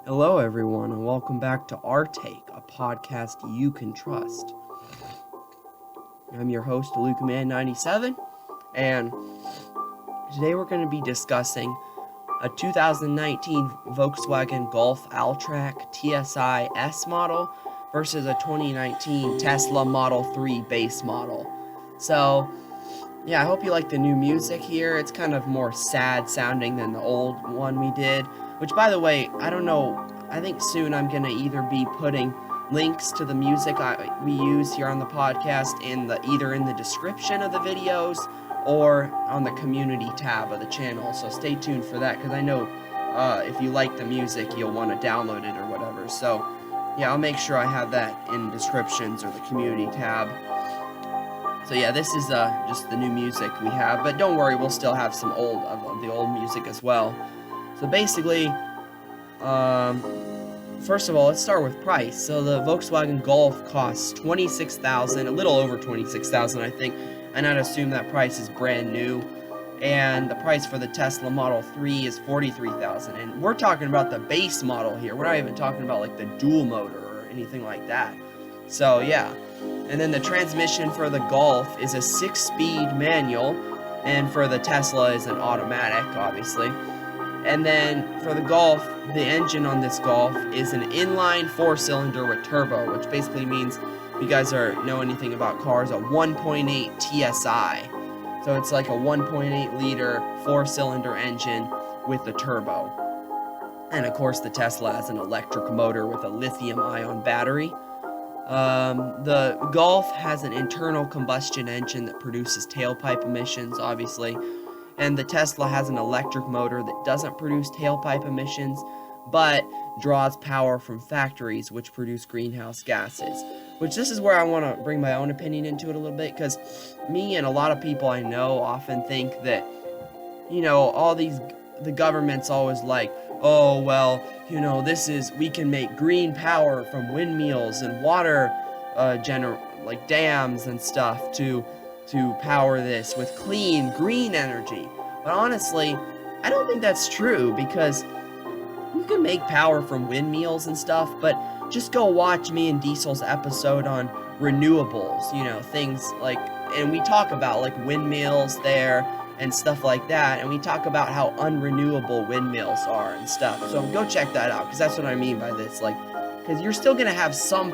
Hello, everyone, and welcome back to Our Take, a podcast you can trust. I'm your host, LucaMan97, and today we're going to be discussing a 2019 Volkswagen Golf Alltrack TSI S model versus a 2019 Tesla Model 3 base model. So, yeah, I hope you like the new music here. It's kind of more sad sounding than the old one we did, which, by the way, I don't know. I think soon I'm going to either be putting links to the music we use here on the podcast either in the description of the videos or on the community tab of the channel. So stay tuned for that, because I know if you like the music, you'll want to download it or whatever. So yeah, I'll make sure I have that in descriptions or the community tab. So yeah, this is just the new music we have, but don't worry, we'll still have some of the old music as well. So basically, first of all, let's start with price. So the Volkswagen Golf costs $26,000, a little over $26,000, I think, and I'd assume that price is brand new. And the price for the Tesla Model 3 is $43,000, and we're talking about the base model here. We're not even talking about like the dual motor or anything like that. So yeah. And then the transmission for the Golf is a 6-speed manual, and for the Tesla is an automatic, obviously. And then for the Golf, the engine on this Golf is an inline 4-cylinder with turbo, which basically means, if you guys know anything about cars, a 1.8 TSI. So it's like a 1.8 liter 4-cylinder engine with the turbo. And of course the Tesla has an electric motor with a lithium-ion battery. The Golf has an internal combustion engine that produces tailpipe emissions, obviously, and the Tesla has an electric motor that doesn't produce tailpipe emissions, but draws power from factories which produce greenhouse gases. Which, this is where I want to bring my own opinion into it a little bit, because me and a lot of people I know often think that, the government's always like, oh, well, we can make green power from windmills and water, like dams and stuff to power this with clean, green energy. But honestly, I don't think that's true, because you can make power from windmills and stuff, but just go watch me and Diesel's episode on renewables, things like, and we talk about like windmills there and stuff like that, and we talk about how unrenewable windmills are and stuff. So go check that out, because that's what I mean by this, like, because you're still gonna have some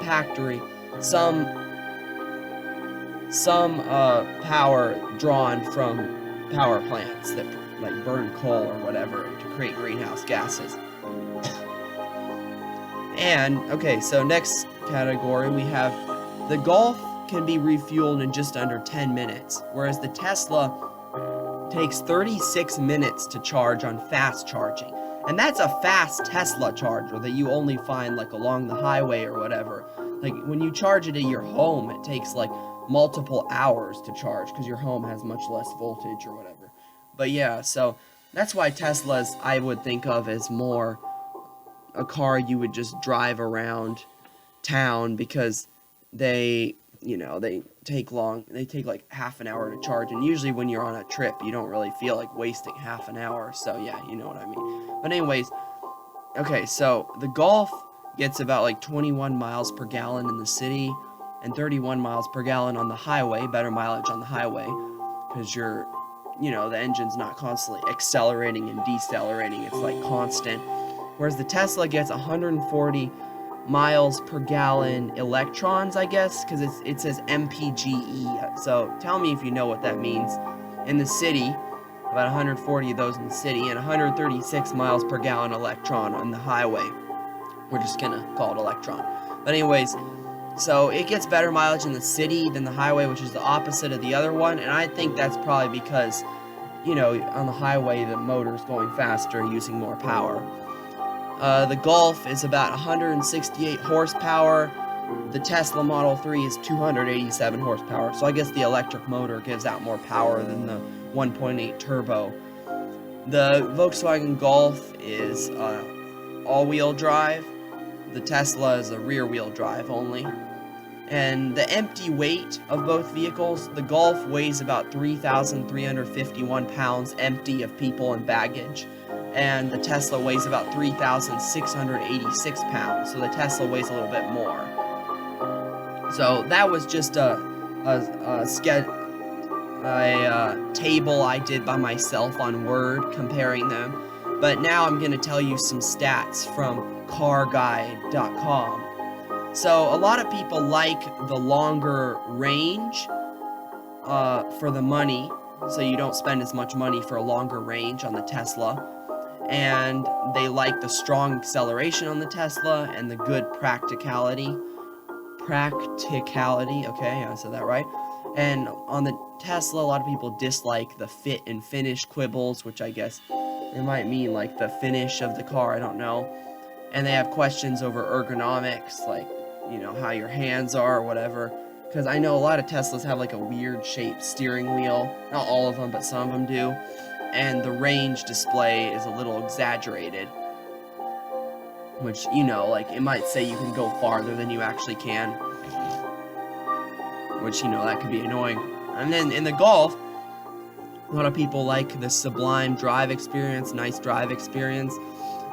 power drawn from power plants that like burn coal or whatever to create greenhouse gases. And okay, so next category we have the Golf can be refueled in just under 10 minutes, whereas the Tesla takes 36 minutes to charge on fast charging. And that's a fast Tesla charger that you only find like along the highway or whatever. Like when you charge it at your home, it takes like multiple hours to charge, because your home has much less voltage or whatever. But yeah, so that's why Teslas I would think of as more a car you would just drive around town, because they take like half an hour to charge, and usually when you're on a trip you don't really feel like wasting half an hour. So yeah, you know what I mean. But anyways, okay, so the Golf gets about like 21 miles per gallon in the city and 31 miles per gallon on the highway. Better mileage on the highway, because the engine's not constantly accelerating and decelerating, it's like constant. Whereas the Tesla gets 140 miles per gallon electrons, I guess, because it says MPGe. So tell me if you know what that means. In the city, about 140 of those in the city, and 136 miles per gallon electron on the highway. We're just gonna call it electron. But anyways, so it gets better mileage in the city than the highway, which is the opposite of the other one, and I think that's probably because, on the highway the motor's going faster, using more power. The Golf is about 168 horsepower. The Tesla Model 3 is 287 horsepower. So I guess the electric motor gives out more power than the 1.8 turbo. The Volkswagen Golf is all-wheel drive. The Tesla is a rear-wheel drive only. And the empty weight of both vehicles, the Golf weighs about 3,351 pounds empty of people and baggage, and the Tesla weighs about 3,686 pounds, so the Tesla weighs a little bit more. So that was just a table I did by myself on Word comparing them. But now I'm going to tell you some stats from carguide.com. So a lot of people like the longer range for the money, so you don't spend as much money for a longer range on the Tesla. And they like the strong acceleration on the Tesla and the good practicality. Okay, I said that right. And on the Tesla, a lot of people dislike the fit and finish quibbles, which I guess it might mean like the finish of the car, I don't know. And they have questions over ergonomics, like, you know, how your hands are or whatever. Because I know a lot of Teslas have like a weird shaped steering wheel. Not all of them, but some of them do. And the range display is a little exaggerated. Which, you know, like, it might say you can go farther than you actually can. Which, you know, that could be annoying. And then in the Golf, a lot of people like the sublime drive experience, nice drive experience,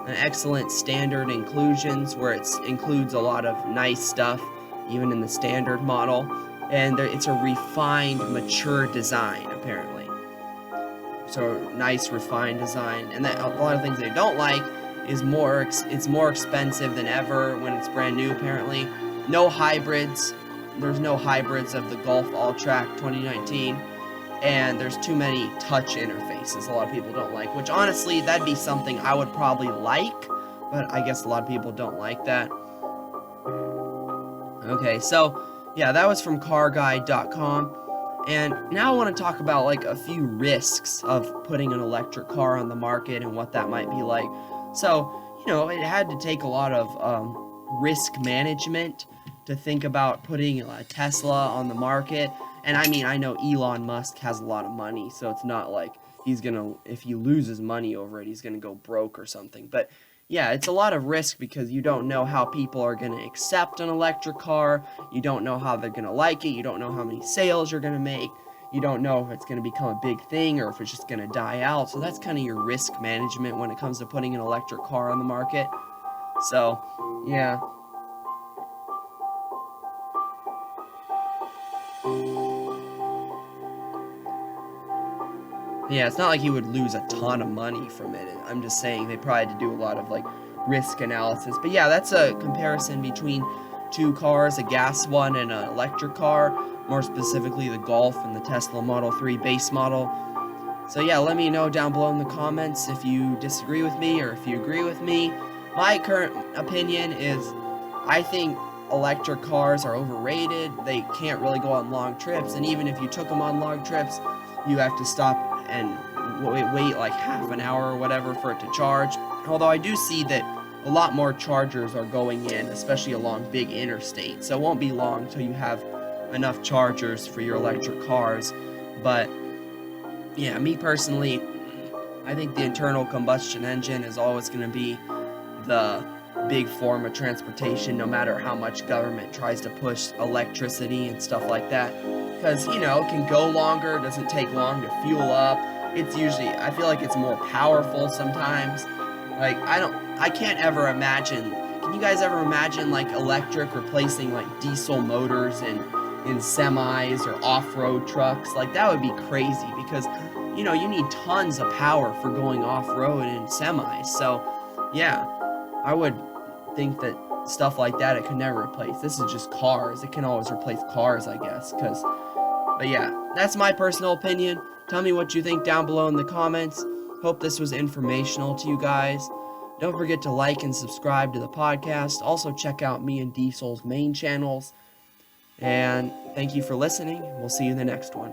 an excellent standard inclusions where it includes a lot of nice stuff, even in the standard model, and it's a refined, mature design, apparently. So, nice, refined design, and that, a lot of things they don't like is it's more expensive than ever when it's brand new, apparently. No hybrids. There's no hybrids of the Golf Alltrack 2019, and there's too many touch interfaces a lot of people don't like, which honestly, that'd be something I would probably like, but I guess a lot of people don't like that. Okay, so, yeah, that was from carguide.com, and now I want to talk about, like, a few risks of putting an electric car on the market and what that might be like. So, you know, it had to take a lot of risk management to think about putting a Tesla on the market. And I mean, I know Elon Musk has a lot of money, so it's not like he's gonna, if he loses money over it, he's gonna go broke or something. But yeah, it's a lot of risk because you don't know how people are gonna accept an electric car, you don't know how they're gonna like it, you don't know how many sales you're gonna make, you don't know if it's gonna become a big thing or if it's just gonna die out. So that's kind of your risk management when it comes to putting an electric car on the market. So, yeah. Yeah, it's not like you would lose a ton of money from it. I'm just saying they probably had to do a lot of, like, risk analysis. But yeah, that's a comparison between two cars, a gas one and an electric car, more specifically the Golf and the Tesla Model 3 base model. So yeah, let me know down below in the comments if you disagree with me or if you agree with me. My current opinion is I think electric cars are overrated. They can't really go on long trips, and even if you took them on long trips, you have to stop and wait like half an hour or whatever for it to charge. Although I do see that a lot more chargers are going in, especially along big interstates, so it won't be long till you have enough chargers for your electric cars. But yeah, me personally, I think the internal combustion engine is always going to be the big form of transportation, no matter how much government tries to push electricity and stuff like that. Because, you know, it can go longer, doesn't take long to fuel up. It's usually, I feel like it's more powerful sometimes. Like, I can't ever imagine, can you guys ever imagine, like, electric replacing, like, diesel motors in semis or off-road trucks? Like, that would be crazy because, you know, you need tons of power for going off-road in semis. So, yeah, I would think that stuff like that it could never replace. This is just cars. It can always replace cars, I guess, but yeah, that's my personal opinion. Tell me what you think down below in the comments. Hope this was informational to you guys. Don't forget to like and subscribe to the podcast. Also check out me and Diesel's main channels. And thank you for listening. We'll see you in the next one.